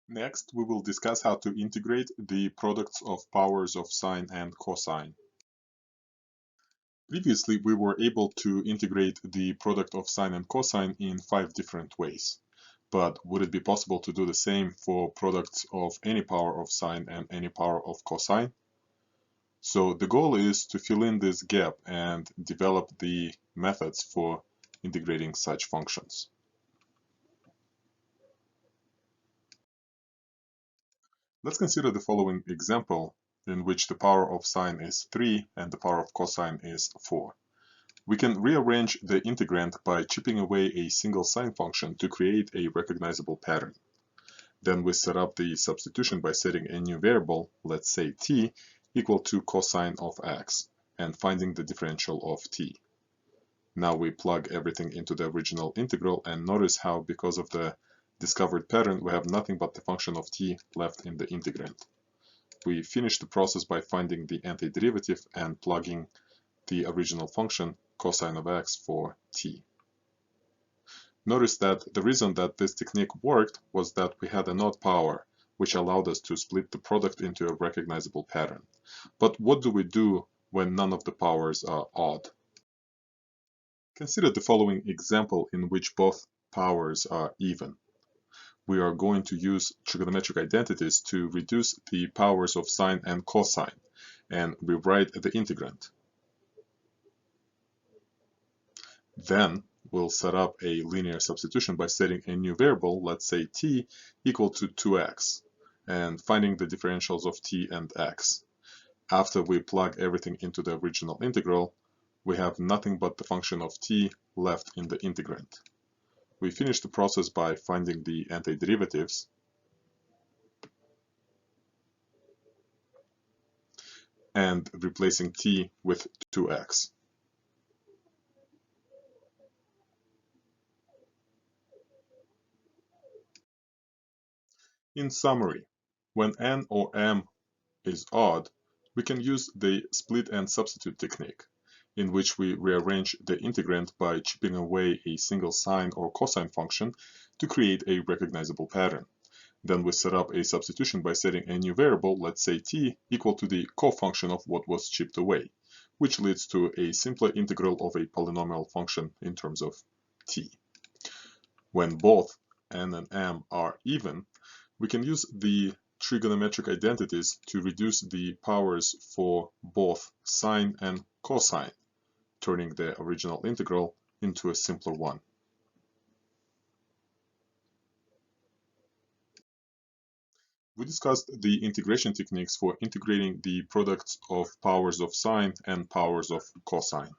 Next, we will discuss how to integrate the products of powers of sine and cosine. Previously, we were able to integrate the product of sine and cosine in 5 different ways. But would it be possible to do the same for products of any power of sine and any power of cosine? So the goal is to fill in this gap and develop the methods for integrating such functions. Let's consider the following example in which the power of sine is 3 and the power of cosine is 4. We can rearrange the integrand by chipping away a single sine function to create a recognizable pattern. Then we set up the substitution by setting a new variable, let's say t, equal to cosine of x, and finding the differential of t. Now we plug everything into the original integral and notice how, because of the discovered pattern, we have nothing but the function of t left in the integrand. We finish the process by finding the antiderivative and plugging the original function cosine of x for t. Notice that the reason that this technique worked was that we had an odd power, which allowed us to split the product into a recognizable pattern. But what do we do when none of the powers are odd? Consider the following example in which both powers are even. We are going to use trigonometric identities to reduce the powers of sine and cosine and rewrite the integrand. Then we'll set up a linear substitution by setting a new variable, let's say t, equal to 2x, and finding the differentials of t and x. After we plug everything into the original integral, we have nothing but the function of t left in the integrand. We finish the process by finding the antiderivatives and replacing t with 2x. In summary, when n or m is odd, we can use the split and substitute technique, in which we rearrange the integrand by chipping away a single sine or cosine function to create a recognizable pattern. Then we set up a substitution by setting a new variable, let's say t, equal to the cofunction of what was chipped away, which leads to a simpler integral of a polynomial function in terms of t. When both n and m are even, we can use the trigonometric identities to reduce the powers for both sine and cosine, turning the original integral into a simpler one. We discussed the integration techniques for integrating the products of powers of sine and powers of cosine.